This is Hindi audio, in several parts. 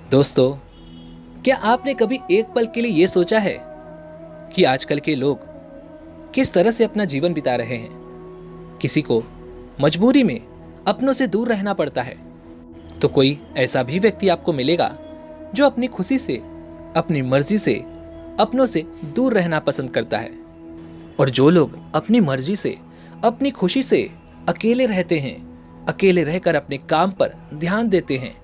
दोस्तों, क्या आपने कभी एक पल के लिए ये सोचा है कि आजकल के लोग किस तरह से अपना जीवन बिता रहे हैं? किसी को मजबूरी में अपनों से दूर रहना पड़ता है, तो कोई ऐसा भी व्यक्ति आपको मिलेगा जो अपनी खुशी से, अपनी मर्जी से अपनों से दूर रहना पसंद करता है। और जो लोग अपनी मर्जी से, अपनी खुशी से अकेले रहते हैं, अकेले रहकर अपने काम पर ध्यान देते हैं,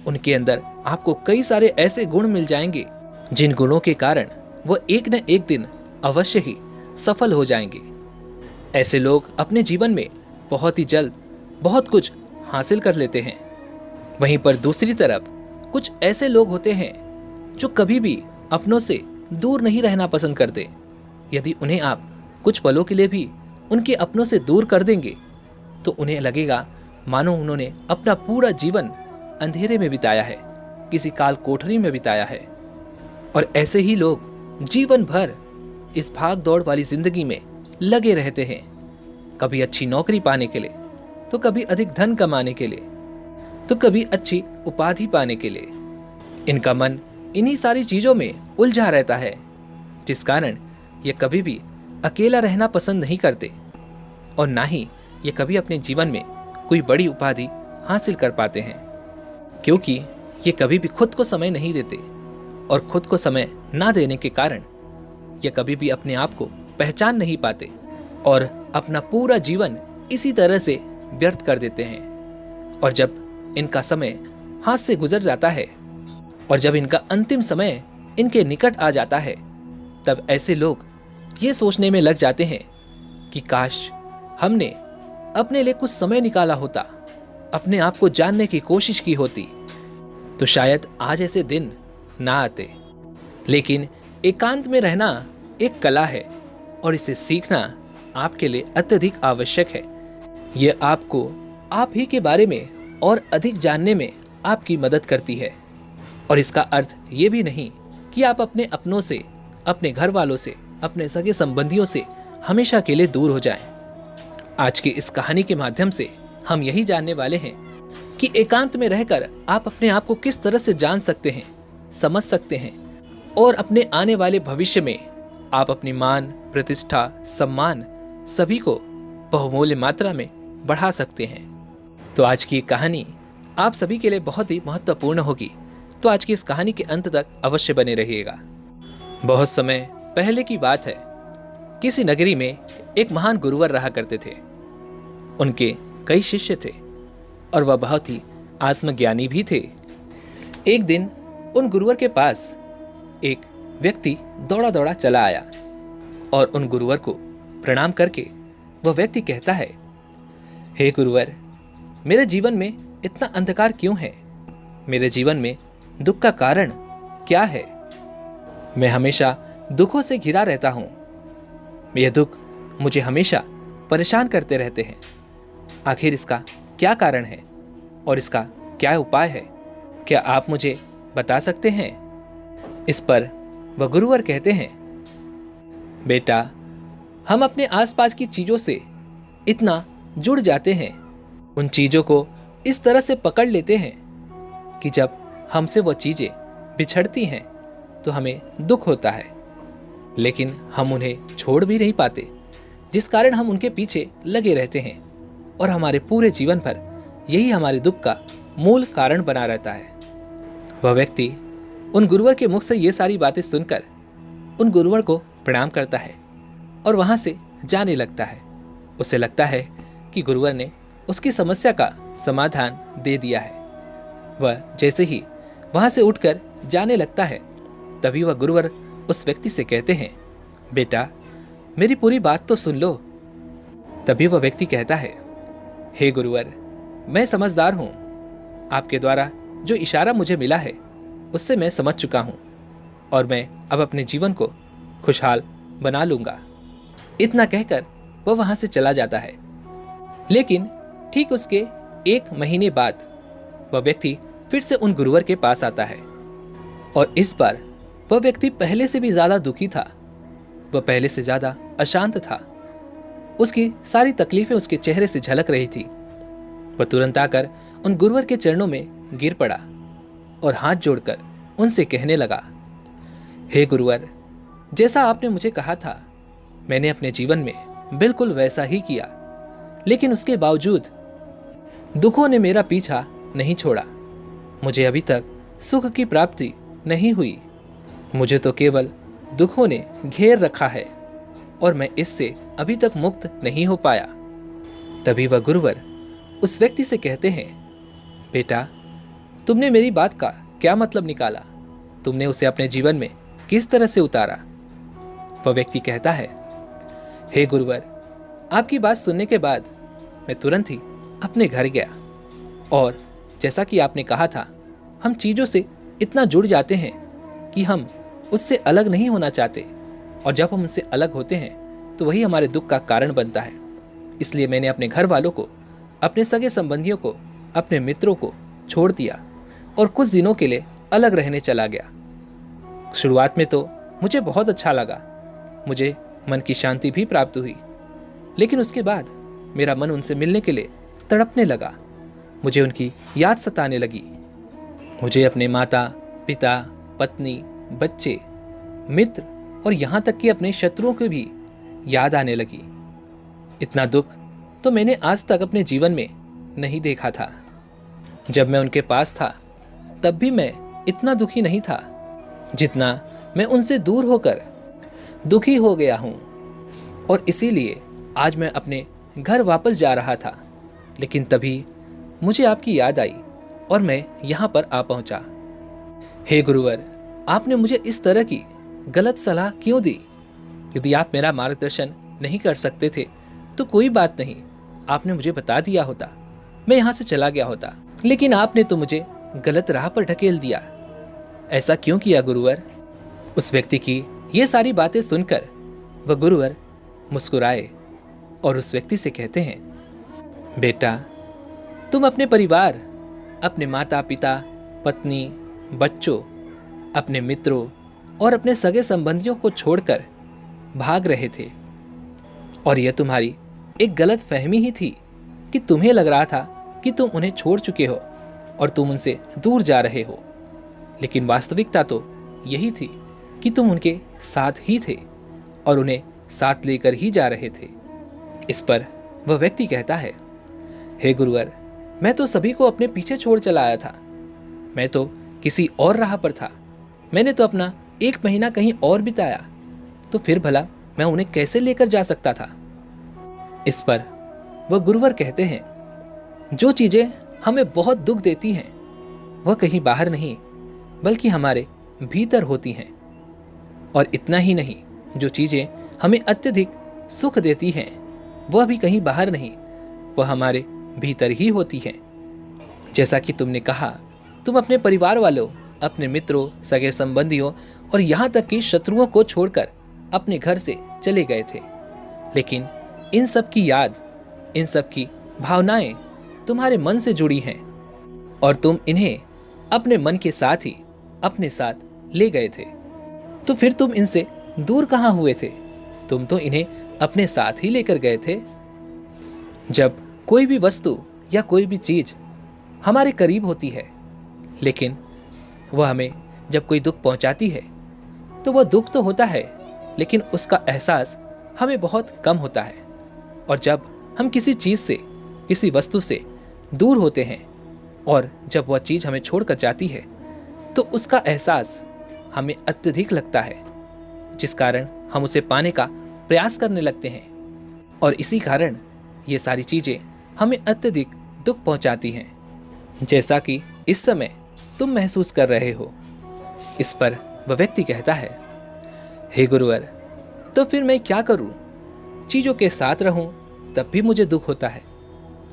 उनके अंदर आपको कई सारे ऐसे गुण मिल जाएंगे जिन गुणों के कारण वो एक न एक दिन अवश्य ही सफल हो जाएंगे। ऐसे लोग अपने जीवन में बहुत ही जल्द बहुत कुछ हासिल कर लेते हैं। वहीं पर दूसरी तरफ कुछ ऐसे लोग होते हैं जो कभी भी अपनों से दूर नहीं रहना पसंद करते। यदि उन्हें आप कुछ पलों के लिए भी उनके अपनों से दूर कर देंगे तो उन्हें लगेगा मानो उन्होंने अपना पूरा जीवन अंधेरे में बिताया है, किसी काल कोठरी में बिताया है। और ऐसे ही लोग जीवन भर इस भाग दौड़ वाली जिंदगी में लगे रहते हैं, कभी अच्छी नौकरी पाने के लिए, तो कभी अधिक धन कमाने के लिए, तो कभी अच्छी उपाधि पाने के लिए। इनका मन इन्हीं सारी चीजों में उलझा रहता है, जिस कारण ये कभी भी अकेला रहना पसंद नहीं करते और ना ही ये कभी अपने जीवन में कोई बड़ी उपाधि हासिल कर पाते हैं, क्योंकि ये कभी भी खुद को समय नहीं देते। और खुद को समय ना देने के कारण ये कभी भी अपने आप को पहचान नहीं पाते और अपना पूरा जीवन इसी तरह से व्यर्थ कर देते हैं। और जब इनका समय हाथ से गुजर जाता है और जब इनका अंतिम समय इनके निकट आ जाता है, तब ऐसे लोग ये सोचने में लग जाते हैं कि काश हमने अपने लिए कुछ समय निकाला होता, अपने आप को जानने की कोशिश की होती, तो शायद आज ऐसे दिन ना आते। लेकिन एकांत में रहना एक कला है और इसे सीखना आपके लिए अत्यधिक आवश्यक है। यह आपको आप ही के बारे में और अधिक जानने में आपकी मदद करती है। और इसका अर्थ ये भी नहीं कि आप अपने अपनों से, अपने घर वालों से, अपने सगे संबंधियों से हमेशा के लिए दूर हो जाएं। आज की इस कहानी के माध्यम से हम यही जानने वाले हैं कि एकांत में रहकर आप अपने आप को किस तरह से जान सकते हैं, समझ सकते हैं और अपने आने वाले भविष्य में आप अपनी मान, प्रतिष्ठा, सम्मान सभी को बहुमूल्य मात्रा में बढ़ा सकते हैं। तो आज की कहानी आप सभी के लिए बहुत ही महत्वपूर्ण होगी, तो आज की इस कहानी के अंत तक अवश्य बने रहिएगा। बहुत समय पहले की बात है, किसी नगरी में एक महान गुरुवर रहा करते थे। उनके कई शिष्य थे और वह बहुत ही आत्मज्ञानी भी थे। एक दिन उन गुरुवर के पास एक व्यक्ति दौड़ा दौड़ा चला आया और उन गुरुवर को प्रणाम करके वह व्यक्ति कहता है, हे गुरुवर, मेरे जीवन में इतना अंधकार क्यों है? मेरे जीवन में दुख का कारण क्या है? मैं हमेशा दुखों से घिरा रहता हूं। यह दुख मुझे हमेशा परेशान करते रहते हैं। आखिर इसका क्या कारण है और इसका क्या उपाय है? क्या आप मुझे बता सकते हैं? इस पर वह गुरुवर कहते हैं, बेटा, हम अपने आसपास की चीजों से इतना जुड़ जाते हैं, उन चीजों को इस तरह से पकड़ लेते हैं कि जब हमसे वो चीजें बिछड़ती हैं तो हमें दुख होता है, लेकिन हम उन्हें छोड़ भी नहीं पाते, जिस कारण हम उनके पीछे लगे रहते हैं और हमारे पूरे जीवन भर यही हमारे दुख का मूल कारण बना रहता है। वह व्यक्ति उन गुरुवर के मुख से ये सारी बातें सुनकर उन गुरुवर को प्रणाम करता है और वहां से जाने लगता है। उसे लगता है कि गुरुवर ने उसकी समस्या का समाधान दे दिया है। वह जैसे ही वहां से उठकर जाने लगता है, तभी वह गुरुवर उस व्यक्ति से कहते हैं, बेटा, मेरी पूरी बात तो सुन लो। तभी वह व्यक्ति कहता है, हे गुरुवर, मैं समझदार हूं। आपके द्वारा जो इशारा मुझे मिला है उससे मैं समझ चुका हूं और मैं अब अपने जीवन को खुशहाल बना लूंगा। इतना कहकर वह वहां से चला जाता है। लेकिन ठीक उसके 1 महीने बाद वह व्यक्ति फिर से उन गुरुवर के पास आता है और इस बार वह व्यक्ति पहले से भी ज्यादा दुखी था। वह पहले से ज्यादा अशांत था। उसकी सारी तकलीफें उसके चेहरे से झलक रही थी। वह तुरंत आकर उन गुरुवर के चरणों में गिर पड़ा और हाथ जोड़कर उनसे कहने लगा, हे गुरुवर, जैसा आपने मुझे कहा था मैंने अपने जीवन में बिल्कुल वैसा ही किया, लेकिन उसके बावजूद दुखों ने मेरा पीछा नहीं छोड़ा। मुझे अभी तक सुख की प्राप्ति नहीं हुई। मुझे तो केवल दुखों ने घेर रखा है और मैं इससे अभी तक मुक्त नहीं हो पाया। तभी वह गुरुवर उस व्यक्ति से कहते हैं, बेटा, तुमने मेरी बात का क्या मतलब निकाला? तुमने उसे अपने जीवन में किस तरह से उतारा? वह व्यक्ति कहता है, हे गुरुवर, आपकी बात सुनने के बाद मैं तुरंत ही अपने घर गया और जैसा कि आपने कहा था, हम चीज़ों से इतना जुड़ जाते हैं कि हम उससे अलग नहीं होना चाहते, और जब हम उससे अलग होते हैं तो वही हमारे दुख का कारण बनता है। इसलिए मैंने अपने घर वालों को, अपने सगे संबंधियों को, अपने मित्रों को छोड़ दिया और कुछ दिनों के लिए अलग रहने चला गया। शुरुआत में तो मुझे बहुत अच्छा लगा, मुझे मन की शांति भी प्राप्त हुई, लेकिन उसके बाद मेरा मन उनसे मिलने के लिए तड़पने लगा। मुझे उनकी याद सताने लगी। मुझे अपने माता पिता, पत्नी, बच्चे, मित्र और यहाँ तक कि अपने शत्रुओं की भी याद आने लगी। इतना दुख तो मैंने आज तक अपने जीवन में नहीं देखा था। जब मैं उनके पास था तब भी मैं इतना दुखी नहीं था जितना मैं उनसे दूर होकर दुखी हो गया हूँ। और इसीलिए आज मैं अपने घर वापस जा रहा था, लेकिन तभी मुझे आपकी याद आई और मैं यहाँ पर आ पहुँचा। हे गुरुवर, आपने मुझे इस तरह की गलत सलाह क्यों दी? यदि आप मेरा मार्गदर्शन नहीं कर सकते थे तो कोई बात नहीं, आपने मुझे बता दिया होता, मैं यहाँ से चला गया होता, लेकिन आपने तो मुझे गलत राह पर ढकेल दिया। ऐसा क्यों किया गुरुवर? उस व्यक्ति की ये सारी बातें सुनकर वह गुरुवर मुस्कुराए और उस व्यक्ति से कहते हैं, बेटा, तुम अपने परिवार, अपने माता पिता, पत्नी, बच्चों, अपने मित्रों और अपने सगे संबंधियों को छोड़कर भाग रहे थे, और यह तुम्हारी एक गलत फहमी ही थी कि तुम्हें लग रहा था कि तुम उन्हें छोड़ चुके हो और तुम उनसे दूर जा रहे हो, लेकिन वास्तविकता तो यही थी कि तुम उनके साथ ही थे और उन्हें साथ लेकर ही जा रहे थे। इस पर वह व्यक्ति कहता है, हे गुरुवर, मैं तो सभी को अपने पीछे छोड़ चला आया था। मैं तो किसी और राह पर था। मैंने तो अपना 1 महीना कहीं और बिताया, तो फिर भला मैं उन्हें कैसे लेकर जा सकता था? इस पर वह गुरुवर कहते हैं, जो चीज़ें हमें बहुत दुख देती हैं वह कहीं बाहर नहीं बल्कि हमारे भीतर होती हैं, और इतना ही नहीं, जो चीज़ें हमें अत्यधिक सुख देती हैं वह भी कहीं बाहर नहीं, वह हमारे भीतर ही होती हैं। जैसा कि तुमने कहा, तुम अपने परिवार वालों, अपने मित्रों, सगे संबंधियों और यहाँ तक कि शत्रुओं को छोड़कर अपने घर से चले गए थे, लेकिन इन सब की याद, इन सब की भावनाएं तुम्हारे मन से जुड़ी हैं और तुम इन्हें अपने मन के साथ ही अपने साथ ले गए थे। तो फिर तुम इनसे दूर कहाँ हुए थे? तुम तो इन्हें अपने साथ ही लेकर गए थे। जब कोई भी वस्तु या कोई भी चीज हमारे करीब होती है, लेकिन वह हमें जब कोई दुख पहुंचाती है तो वह दुख तो होता है, लेकिन उसका एहसास हमें बहुत कम होता है। और जब हम किसी चीज़ से, किसी वस्तु से दूर होते हैं और जब वह चीज़ हमें छोड़कर जाती है तो उसका एहसास हमें अत्यधिक लगता है, जिस कारण हम उसे पाने का प्रयास करने लगते हैं, और इसी कारण ये सारी चीज़ें हमें अत्यधिक दुख पहुंचाती हैं, जैसा कि इस समय तुम महसूस कर रहे हो। इस पर वह व्यक्ति कहता है, हे गुरुवर, तो फिर मैं क्या करूं? चीज़ों के साथ रहूं तब भी मुझे दुख होता है,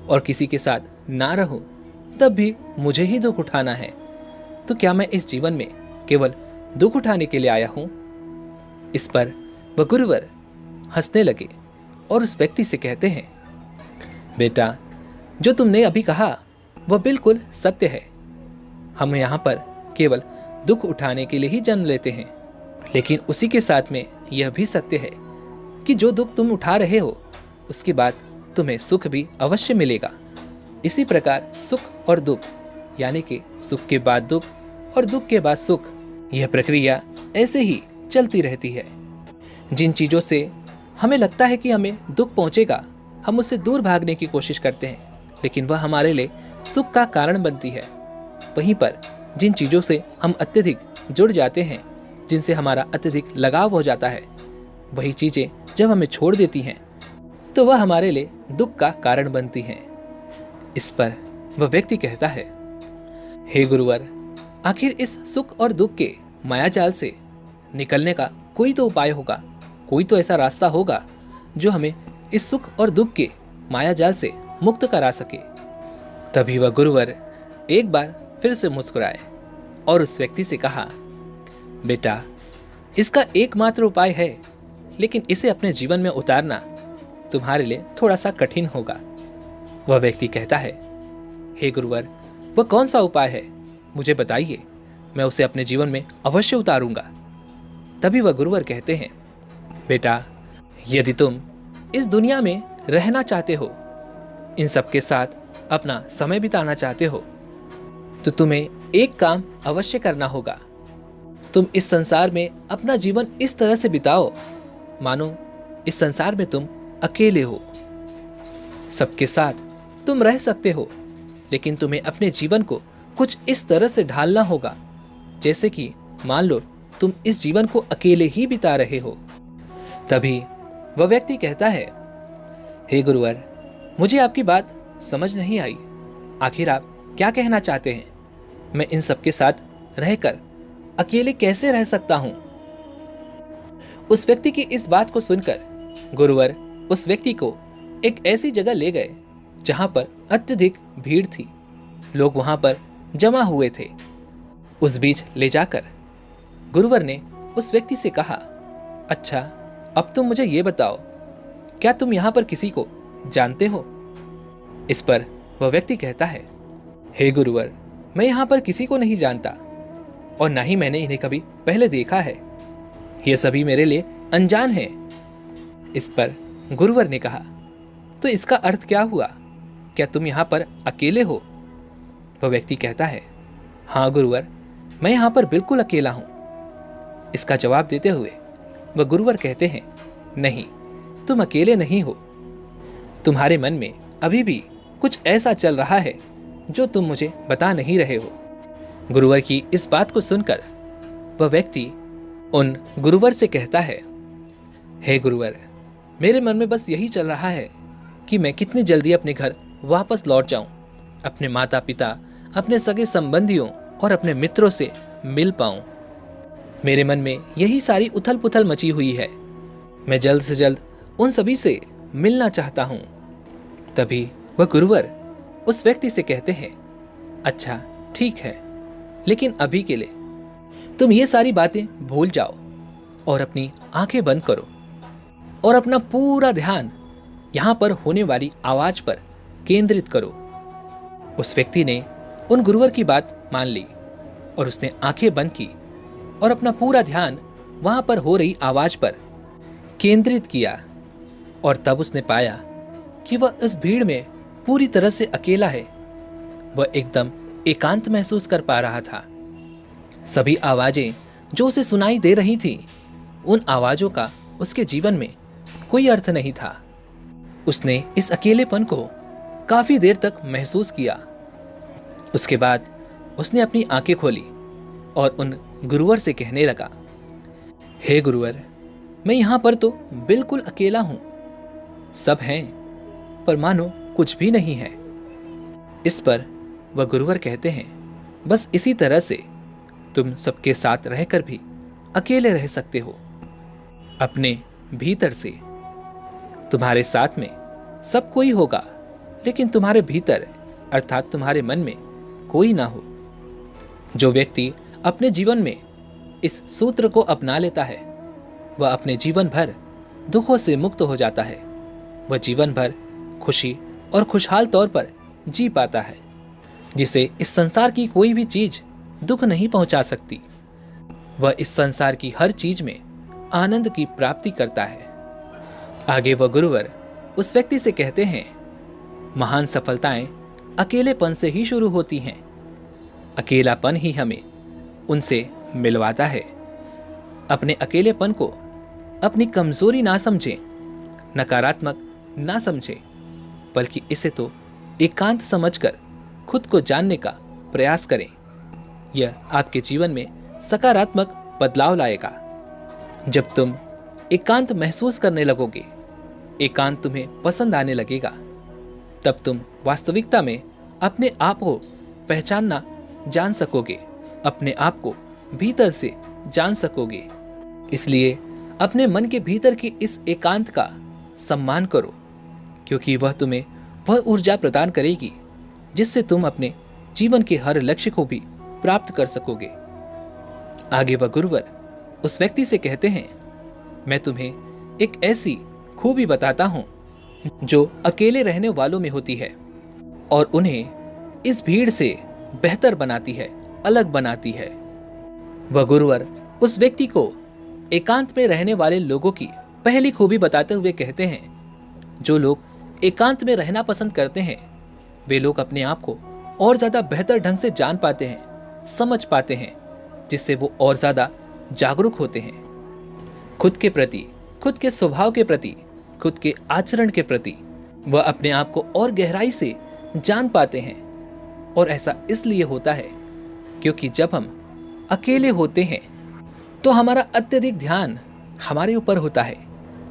और किसी के साथ ना रहूं तब भी मुझे ही दुख उठाना है। तो क्या मैं इस जीवन में केवल दुख उठाने के लिए आया हूं? इस पर वह गुरुवर हंसने लगे और उस व्यक्ति से कहते हैं, बेटा, जो तुमने अभी कहा वह बिल्कुल सत्य है। हम यहाँ पर केवल दुख उठाने के लिए ही जन्म लेते हैं, लेकिन उसी के साथ में यह भी सत्य है कि जो दुख तुम उठा रहे हो उसके बाद तुम्हें सुख भी अवश्य मिलेगा। इसी प्रकार सुख और दुख, यानी कि सुख के बाद दुख और दुख के बाद सुख, यह प्रक्रिया ऐसे ही चलती रहती है। जिन चीज़ों से हमें लगता है कि हमें दुख पहुंचेगा, हम उससे दूर भागने की कोशिश करते हैं, लेकिन वह हमारे लिए सुख का कारण बनती है। वहीं पर जिन चीज़ों से हम अत्यधिक जुड़ जाते हैं, जिनसे हमारा अत्यधिक लगाव हो जाता है, वही चीज़ें जब हमें छोड़ देती हैं तो वह हमारे लिए दुख का कारण बनती हैं। इस पर वह व्यक्ति कहता है, हे गुरुवर, आखिर इस सुख और दुख के मायाजाल से निकलने का कोई तो उपाय होगा, कोई तो ऐसा रास्ता होगा जो हमें इस सुख और दुख के मायाजाल से मुक्त करा सके। तभी वह गुरुवर एक बार फिर से मुस्कुराए और उस व्यक्ति से कहा, बेटा, इसका एकमात्र उपाय है, लेकिन इसे अपने जीवन में उतारना तुम्हारे लिए थोड़ा सा कठिन होगा। वह व्यक्ति कहता है, हे गुरुवर, वह कौन सा उपाय है, मुझे बताइए, मैं उसे अपने जीवन में अवश्य उतारूंगा। तभी वह गुरुवर कहते हैं, बेटा, यदि तुम इस दुनिया में रहना चाहते हो, इन सबके साथ अपना समय बिताना चाहते हो, तो तुम्हें एक काम अवश्य करना होगा। तुम इस संसार में अपना जीवन इस तरह से बिताओ मानो इस संसार में तुम अकेले हो। सबके साथ तुम रह सकते हो, लेकिन तुम्हें अपने जीवन को कुछ इस तरह से ढालना होगा जैसे कि मान लो तुम इस जीवन को अकेले ही बिता रहे हो। तभी वह व्यक्ति कहता है, हे गुरुवर, मुझे आपकी बात समझ नहीं आई। आखिर आप क्या कहना चाहते हैं? मैं इन सबके साथ रहकर अकेले कैसे रह सकता हूं? उस व्यक्ति की इस बात को सुनकर गुरुवर उस व्यक्ति को एक ऐसी जगह ले गए जहां पर अत्यधिक भीड़ थी। लोग वहां पर जमा हुए थे। उस बीच ले जाकर गुरुवर ने उस व्यक्ति से कहा, अच्छा, अब तुम मुझे ये बताओ, क्या तुम यहां पर किसी को जानते हो? इस पर वह व्यक्ति कहता है, हे गुरुवर, मैं यहां पर किसी को नहीं जानता और ना ही मैंने इन्हें कभी पहले देखा है। ये सभी मेरे लिए अनजान हैं। इस पर गुरुवर ने कहा, तो इसका अर्थ क्या हुआ? क्या तुम यहां पर अकेले हो? वह व्यक्ति कहता है, हाँ गुरुवर, मैं यहां पर बिल्कुल अकेला हूं। इसका जवाब देते हुए वह गुरुवर कहते हैं, नहीं, तुम अकेले नहीं हो। तुम्हारे मन में अभी भी कुछ ऐसा चल रहा है जो तुम मुझे बता नहीं रहे हो। गुरुवर की इस बात को सुनकर वह व्यक्ति उन गुरुवर से कहता है, हे गुरुवर, मेरे मन में बस यही चल रहा है कि मैं कितनी जल्दी अपने घर वापस लौट जाऊं, अपने माता पिता, अपने सगे संबंधियों और अपने मित्रों से मिल पाऊं। मेरे मन में यही सारी उथल पुथल मची हुई है। मैं जल्द से जल्द उन सभी से मिलना चाहता हूं। तभी वह गुरुवर उस व्यक्ति से कहते हैं, अच्छा ठीक है, लेकिन अभी के लिए तुम ये सारी बातें भूल जाओ और अपनी आंखें बंद करो और अपना पूरा ध्यान यहां पर होने वाली आवाज पर केंद्रित करो। उस व्यक्ति ने उन गुरुवर की बात मान ली और उसने आंखें बंद की और अपना पूरा ध्यान वहां पर हो रही आवाज पर केंद्रित किया और तब उसने पाया कि वह इस भीड़ में पूरी तरह से अकेला है। वह एकदम एकांत महसूस कर पा रहा था। सभी आवाजें जो उसे सुनाई दे रही थीं, उन आवाजों का उसके जीवन में कोई अर्थ नहीं था। उसने इस अकेलेपन को काफी देर तक महसूस किया। उसके बाद उसने अपनी आंखें खोली और उन गुरुवर से कहने लगा, हे गुरुवर, मैं यहां पर तो बिल्कुल अकेला हूं। सब हैं, पर मानो कुछ भी नहीं है। इस पर वह गुरुवर कहते हैं, बस इसी तरह से तुम सबके साथ रहकर भी अकेले रह सकते हो। अपने भीतर से तुम्हारे साथ में सब कोई होगा, लेकिन तुम्हारे भीतर अर्थात तुम्हारे मन में कोई ना हो। जो व्यक्ति अपने जीवन में इस सूत्र को अपना लेता है, वह अपने जीवन भर दुखों से मुक्त हो जाता है। वह जीवन भर खुशी और खुशहाल तौर पर जी पाता है, जिसे इस संसार की कोई भी चीज दुख नहीं पहुंचा सकती। वह इस संसार की हर चीज में आनंद की प्राप्ति करता है। आगे वह गुरुवर उस व्यक्ति से कहते हैं, महान सफलताएं अकेलेपन से ही शुरू होती हैं। अकेलापन ही हमें उनसे मिलवाता है। अपने अकेलेपन को अपनी कमजोरी ना समझें, नकारात्मक ना समझें, बल्कि इसे तो एकांत समझकर खुद को जानने का प्रयास करें। यह आपके जीवन में सकारात्मक बदलाव लाएगा। जब तुम एकांत महसूस करने लगोगे, एकांत तुम्हें पसंद आने लगेगा, तब तुम वास्तविकता में अपने आप को पहचानना जान सकोगे, अपने आप को भीतर से जान सकोगे। इसलिए अपने मन के भीतर की इस एकांत का सम्मान करो, क्योंकि वह तुम्हें वह ऊर्जा प्रदान करेगी जिससे तुम अपने जीवन के हर लक्ष्य को भी प्राप्त कर सकोगे। आगे वह गुरुवर उस व्यक्ति से कहते हैं, मैं तुम्हें एक ऐसी खूबी बताता हूं जो अकेले रहने वालों में होती है और उन्हें इस भीड़ से बेहतर बनाती है, अलग बनाती है। वह गुरुवर उस व्यक्ति को एकांत में रहने वाले लोगों की पहली खूबी बताते हुए कहते हैं, जो लोग एकांत में रहना पसंद करते हैं वे लोग अपने आप को और ज्यादा बेहतर ढंग से जान पाते हैं, समझ पाते हैं, जिससे वो और ज्यादा जागरूक होते हैं। खुद के प्रति, खुद के स्वभाव के प्रति, खुद के आचरण के प्रति वह अपने आप को और गहराई से जान पाते हैं। और ऐसा इसलिए होता है क्योंकि जब हम अकेले होते हैं तो हमारा अत्यधिक ध्यान हमारे ऊपर होता है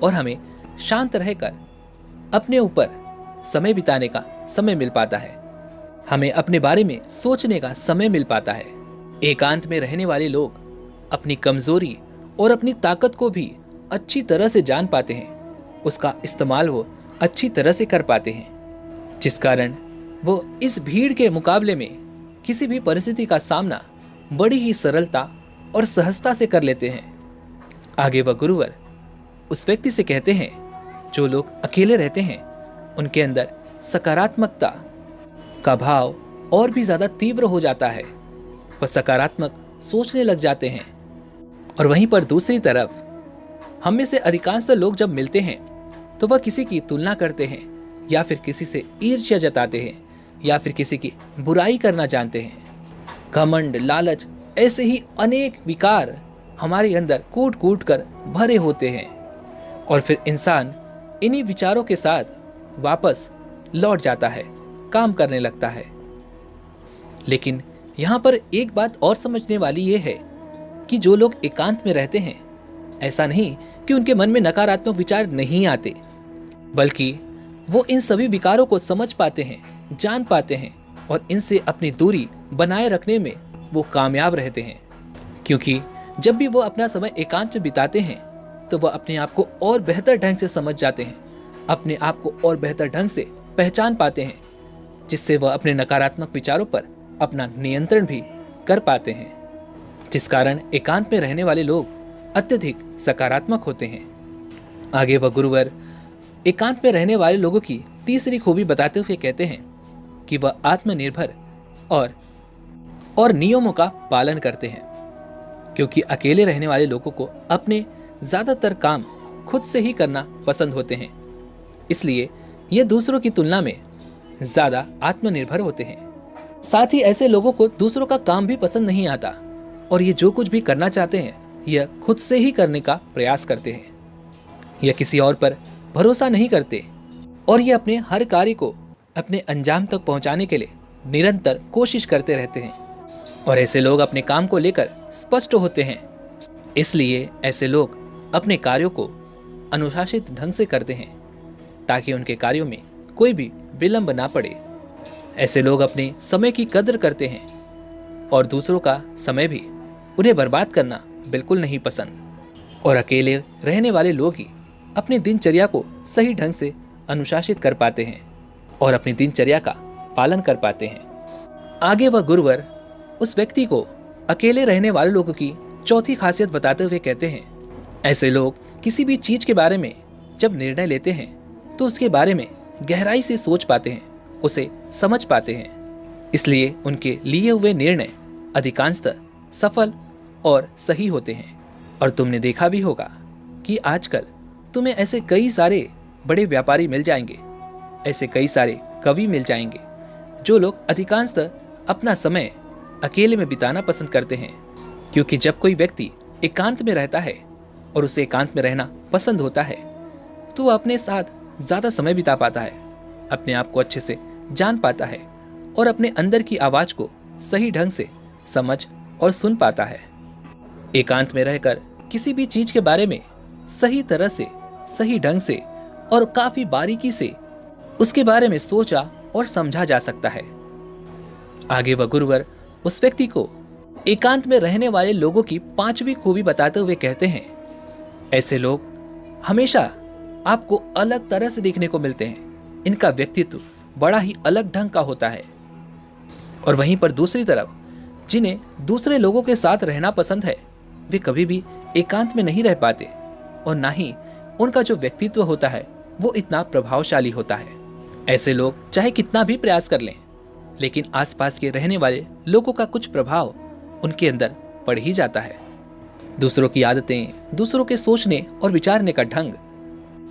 और हमें शांत रहकर अपने ऊपर समय बिताने का समय मिल पाता है, हमें अपने बारे में सोचने का समय मिल पाता है। एकांत में रहने वाले लोग अपनी कमजोरी और अपनी ताकत को भी अच्छी तरह से जान पाते हैं, उसका इस्तेमाल वो अच्छी तरह से कर पाते हैं, जिस कारण वो इस भीड़ के मुकाबले में किसी भी परिस्थिति का सामना बड़ी ही सरलता और सहजता से कर लेते हैं। आगे वह गुरुवर उस व्यक्ति से कहते हैं, जो लोग अकेले रहते हैं उनके अंदर सकारात्मकता का भाव और भी ज्यादा तीव्र हो जाता है, वह सकारात्मक सोचने लग जाते हैं। और वहीं पर दूसरी तरफ हम में से अधिकांश लोग जब मिलते हैं तो वह किसी की तुलना करते हैं या फिर किसी से ईर्ष्या जताते हैं या फिर किसी की बुराई करना जानते हैं। घमंड, लालच, ऐसे ही अनेक विकार हमारे अंदर कूट कूट कर भरे होते हैं और फिर इंसान इन्हीं विचारों के साथ वापस लौट जाता है, काम करने लगता है। लेकिन यहाँ पर एक बात और समझने वाली ये है कि जो लोग एकांत में रहते हैं, ऐसा नहीं कि उनके मन में नकारात्मक विचार नहीं आते, बल्कि वो इन सभी विकारों को समझ पाते हैं, जान पाते हैं और इनसे अपनी दूरी बनाए रखने में वो कामयाब रहते हैं। क्योंकि जब भी वो अपना समय एकांत में बिताते हैं तो वह अपने आप को और बेहतर ढंग से समझ जाते हैं, अपने आप को और बेहतर ढंग से पहचान पाते हैं, जिससे वह अपने नकारात्मक विचारों पर अपना नियंत्रण भी कर पाते हैं, जिस कारण एकांत में रहने वाले लोग अत्यधिक सकारात्मक होते हैं। आगे वह गुरुवर एकांत में रहने वाले लोगों की तीसरी खूबी बताते हुए कहते हैं कि वह आत्मनिर्भर और नियमों का पालन करते हैं, क्योंकि अकेले रहने वाले लोगों को अपने ज्यादातर काम खुद से ही करना पसंद होते हैं, इसलिए ये दूसरों की तुलना में ज्यादा आत्मनिर्भर होते हैं। साथ ही ऐसे लोगों को दूसरों का काम भी पसंद नहीं आता और ये जो कुछ भी करना चाहते हैं यह खुद से ही करने का प्रयास करते हैं। यह किसी और पर भरोसा नहीं करते और ये अपने हर कार्य को अपने अंजाम तक पहुंचाने के लिए निरंतर कोशिश करते रहते हैं। और ऐसे लोग अपने काम को लेकर स्पष्ट होते हैं, इसलिए ऐसे लोग अपने कार्यों को अनुशासित ढंग से करते हैं ताकि उनके कार्यों में कोई भी विलंब ना पड़े। ऐसे लोग अपने समय की कदर करते हैं और दूसरों का समय भी उन्हें बर्बाद करना बिल्कुल नहीं पसंद। और अकेले रहने वाले लोग ही अपनी दिनचर्या को सही ढंग से अनुशासित कर पाते हैं और अपनी दिनचर्या का पालन कर पाते हैं। आगे वह गुरुवर उस व्यक्ति को अकेले रहने वाले लोगों की चौथी खासियत बताते हुए कहते हैं, ऐसे लोग किसी भी चीज के बारे में जब निर्णय लेते हैं तो उसके बारे में गहराई से सोच पाते हैं, उसे समझ पाते हैं, इसलिए उनके लिए हुए निर्णय अधिकांशतः सफल और सही होते हैं। और तुमने देखा भी होगा कि आजकल तुम्हें ऐसे कई सारे बड़े व्यापारी मिल जाएंगे, ऐसे कई सारे कवि मिल जाएंगे जो लोग अधिकांशतः अपना समय अकेले में बिताना पसंद करते हैं क्योंकि जब कोई व्यक्ति एकांत में रहता है और उसे एकांत में रहना पसंद होता है तो वह अपने साथ ज़्यादा समय बिता पाता है, अपने आप को अच्छे से जान पाता है और अपने अंदर की आवाज़ को सही ढंग से समझ और सुन पाता है। एकांत में रहकर किसी भी चीज़ के बारे में सही तरह से, सही ढंग से और काफ़ी बारीकी से उसके बारे में सोचा और समझा जा सकता है। आगे वह गुरुवर उस व्यक्ति को एकांत में रहने वाले लोगों की 5वीं खूबी बताते हुए कहते हैं, ऐसे लोग हमेशा आपको अलग तरह से देखने को मिलते हैं। इनका व्यक्तित्व बड़ा ही अलग ढंग का होता है। और वहीं पर दूसरी तरफ जिन्हें दूसरे लोगों के साथ रहना पसंद है वे कभी भी एकांत में नहीं रह पाते और ना ही उनका जो व्यक्तित्व होता है वो इतना प्रभावशाली होता है। ऐसे लोग चाहे कितना भी प्रयास कर लें लेकिन आसपास के रहने वाले लोगों का कुछ प्रभाव उनके अंदर पड़ ही जाता है। दूसरों की आदतें, दूसरों के सोचने और विचारने का ढंग,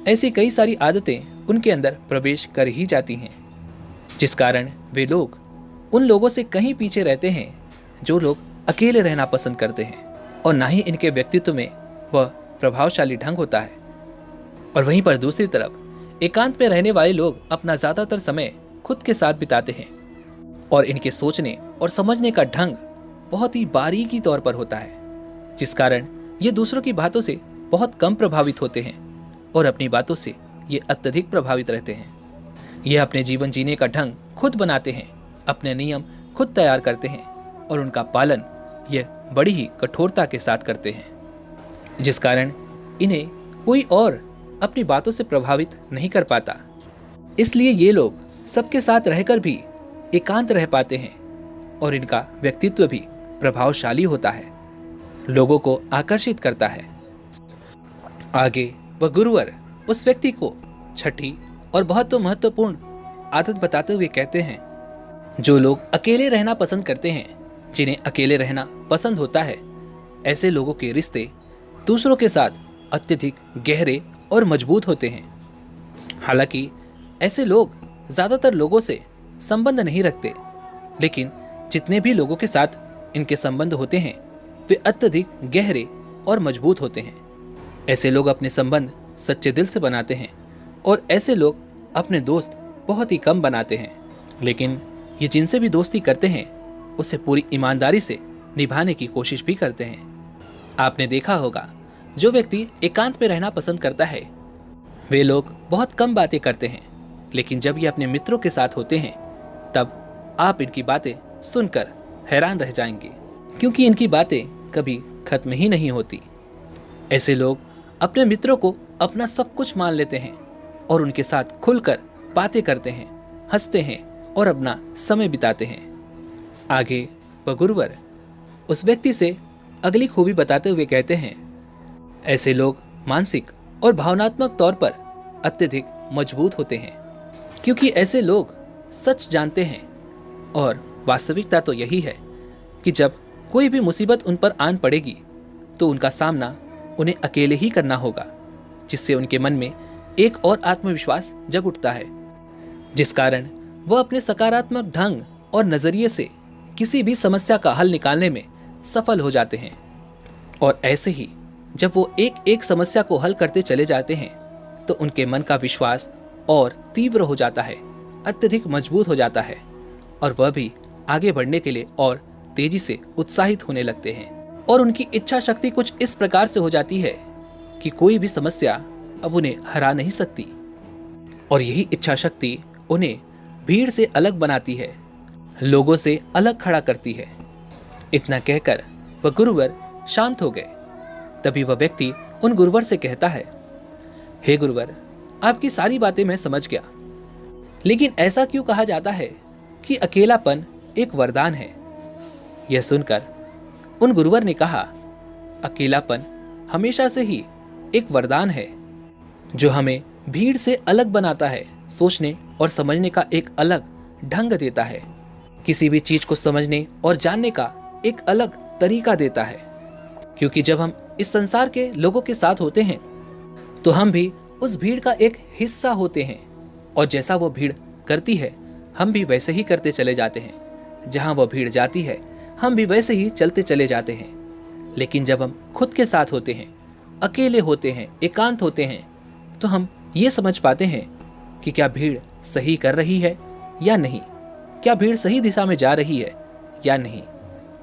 ऐसी कई सारी आदतें उनके अंदर प्रवेश कर ही जाती हैं, जिस कारण वे लोग उन लोगों से कहीं पीछे रहते हैं जो लोग अकेले रहना पसंद करते हैं और ना ही इनके व्यक्तित्व में वह प्रभावशाली ढंग होता है। और वहीं पर दूसरी तरफ एकांत में रहने वाले लोग अपना ज़्यादातर समय खुद के साथ बिताते हैं और इनके सोचने और समझने का ढंग बहुत ही बारीकी तौर पर होता है, जिस कारण ये दूसरों की बातों से बहुत कम प्रभावित होते हैं और अपनी बातों से ये अत्यधिक प्रभावित रहते हैं। ये अपने जीवन जीने का ढंग खुद बनाते हैं, अपने नियम खुद तैयार करते हैं और उनका पालन ये बड़ी ही कठोरता के साथ करते हैं, जिस कारण इन्हें कोई और अपनी बातों से प्रभावित नहीं कर पाता। इसलिए ये लोग सबके साथ रहकर भी एकांत रह पाते हैं और इनका व्यक्तित्व भी प्रभावशाली होता है, लोगों को आकर्षित करता है। आगे वह गुरुवर उस व्यक्ति को छठी और बहुत महत्वपूर्ण आदत बताते हुए कहते हैं, जो लोग अकेले रहना पसंद करते हैं, जिन्हें अकेले रहना पसंद होता है, ऐसे लोगों के रिश्ते दूसरों के साथ अत्यधिक गहरे और मजबूत होते हैं। हालांकि ऐसे लोग ज़्यादातर लोगों से संबंध नहीं रखते, लेकिन जितने भी लोगों के साथ इनके संबंध होते हैं वे अत्यधिक गहरे और मजबूत होते हैं। ऐसे लोग अपने संबंध सच्चे दिल से बनाते हैं और ऐसे लोग अपने दोस्त बहुत ही कम बनाते हैं, लेकिन ये जिनसे भी दोस्ती करते हैं उसे पूरी ईमानदारी से निभाने की कोशिश भी करते हैं। आपने देखा होगा, जो व्यक्ति एकांत में रहना पसंद करता है वे लोग बहुत कम बातें करते हैं, लेकिन जब ये अपने मित्रों के साथ होते हैं तब आप इनकी बातें सुनकर हैरान रह जाएंगे, क्योंकि इनकी बातें कभी खत्म ही नहीं होती। ऐसे लोग अपने मित्रों को अपना सब कुछ मान लेते हैं और उनके साथ खुलकर बातें करते हैं, हंसते हैं और अपना समय बिताते हैं। आगे वह गुरुवर उस व्यक्ति से अगली खूबी बताते हुए कहते हैं, ऐसे लोग मानसिक और भावनात्मक तौर पर अत्यधिक मजबूत होते हैं, क्योंकि ऐसे लोग सच जानते हैं और वास्तविकता तो यही है कि जब कोई भी मुसीबत उन पर आन पड़ेगी तो उनका सामना उन्हें अकेले ही करना होगा, जिससे उनके मन में एक और आत्मविश्वास जग उठता है, जिस कारण वह अपने सकारात्मक ढंग और नज़रिए से किसी भी समस्या का हल निकालने में सफल हो जाते हैं। और ऐसे ही जब वो एक एक समस्या को हल करते चले जाते हैं तो उनके मन का विश्वास और तीव्र हो जाता है, अत्यधिक मजबूत हो जाता है और वह भी आगे बढ़ने के लिए और तेजी से उत्साहित होने लगते हैं। और उनकी इच्छा शक्ति कुछ इस प्रकार से हो जाती है कि कोई भी समस्या अब उन्हें हरा नहीं सकती, और यही इच्छा शक्ति उन्हें भीड़ से अलग बनाती है, लोगों से अलग खड़ा करती है। इतना कहकर वह गुरुवर शांत हो गए। तभी वह व्यक्ति उन गुरुवर से कहता है, हे गुरुवर, आपकी सारी बातें मैं समझ गया, लेकिन ऐसा क्यों कहा जाता है कि अकेलापन एक वरदान है? यह सुनकर उन गुरुवर ने कहा, अकेलापन हमेशा से ही एक वरदान है जो हमें भीड़ से अलग बनाता है, सोचने और समझने का एक अलग ढंग देता है, किसी भी चीज को समझने और जानने का एक अलग तरीका देता है। क्योंकि जब हम इस संसार के लोगों के साथ होते हैं तो हम भी उस भीड़ का एक हिस्सा होते हैं, और जैसा वो भीड़ करती है हम भी वैसे ही करते चले जाते हैं। जहाँ वह भीड़ जाती है हम भी वैसे ही चलते चले जाते हैं। लेकिन जब हम खुद के साथ होते हैं, अकेले होते हैं, एकांत होते हैं, तो हम ये समझ पाते हैं कि क्या भीड़ सही कर रही है या नहीं, क्या भीड़ सही दिशा में जा रही है या नहीं।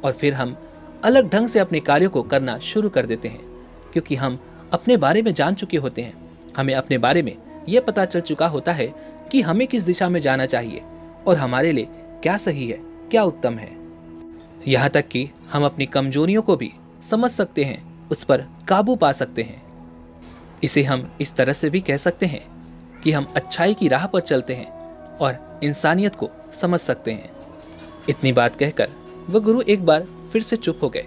और फिर हम अलग ढंग से अपने कार्यों को करना शुरू कर देते हैं, क्योंकि हम अपने बारे में जान चुके होते हैं। हमें अपने बारे में यह पता चल चुका होता है कि हमें किस दिशा में जाना चाहिए और हमारे लिए क्या सही है, क्या उत्तम है। यहाँ तक कि हम अपनी कमजोरियों को भी समझ सकते हैं, उस पर काबू पा सकते हैं। इसे हम इस तरह से भी कह सकते हैं कि हम अच्छाई की राह पर चलते हैं और इंसानियत को समझ सकते हैं। इतनी बात कहकर वह गुरु एक बार फिर से चुप हो गए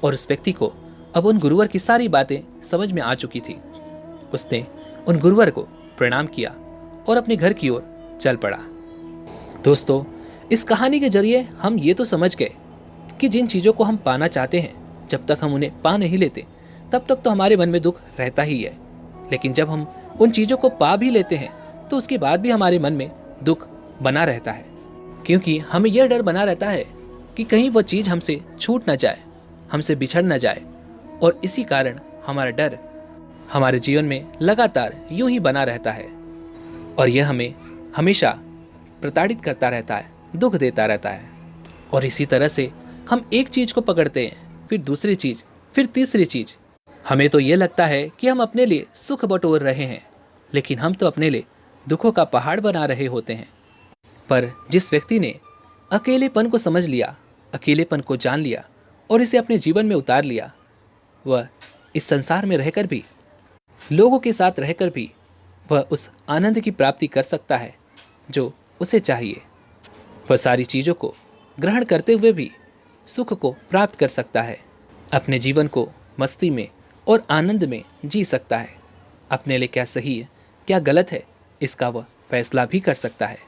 और उस व्यक्ति को अब उन गुरुवर की सारी बातें समझ में आ चुकी थी। उसने उन गुरुवर को प्रणाम किया और अपने घर की ओर चल पड़ा। दोस्तों, इस कहानी के जरिए हम ये तो समझ गए कि जिन चीज़ों को हम पाना चाहते हैं, जब तक हम उन्हें पा नहीं लेते तब तक तो हमारे मन में दुख रहता ही है। लेकिन जब हम उन चीज़ों को पा भी लेते हैं तो उसके बाद भी हमारे मन में दुख बना रहता है, क्योंकि हमें यह डर बना रहता है कि कहीं वह चीज़ हमसे छूट न जाए, हमसे बिछड़ न जाए। और इसी कारण हमारा डर हमारे जीवन में लगातार यूं ही बना रहता है और यह हमें हमेशा प्रताड़ित करता रहता है, दुख देता रहता है। और इसी तरह से हम एक चीज़ को पकड़ते हैं, फिर दूसरी चीज़, फिर तीसरी चीज़। हमें तो ये लगता है कि हम अपने लिए सुख बटोर रहे हैं, लेकिन हम तो अपने लिए दुखों का पहाड़ बना रहे होते हैं। पर जिस व्यक्ति ने अकेलेपन को समझ लिया, अकेलेपन को जान लिया और इसे अपने जीवन में उतार लिया, वह इस संसार में रहकर भी, लोगों के साथ रहकर भी वह उस आनंद की प्राप्ति कर सकता है जो उसे चाहिए। वह सारी चीज़ों को ग्रहण करते हुए भी सुख को प्राप्त कर सकता है, अपने जीवन को मस्ती में और आनंद में जी सकता है। अपने लिए क्या सही है, क्या गलत है, इसका वह फैसला भी कर सकता है।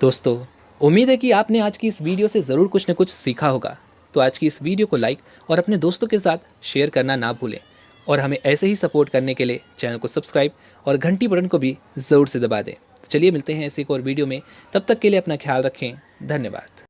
दोस्तों, उम्मीद है कि आपने आज की इस वीडियो से ज़रूर कुछ न कुछ सीखा होगा। तो आज की इस वीडियो को लाइक और अपने दोस्तों के साथ शेयर करना ना भूलें और हमें ऐसे ही सपोर्ट करने के लिए चैनल को सब्सक्राइब और घंटी बटन को भी ज़रूर से दबा दें। तो चलिए मिलते हैं ऐसे एक और वीडियो में, तब तक के लिए अपना ख्याल रखें। धन्यवाद।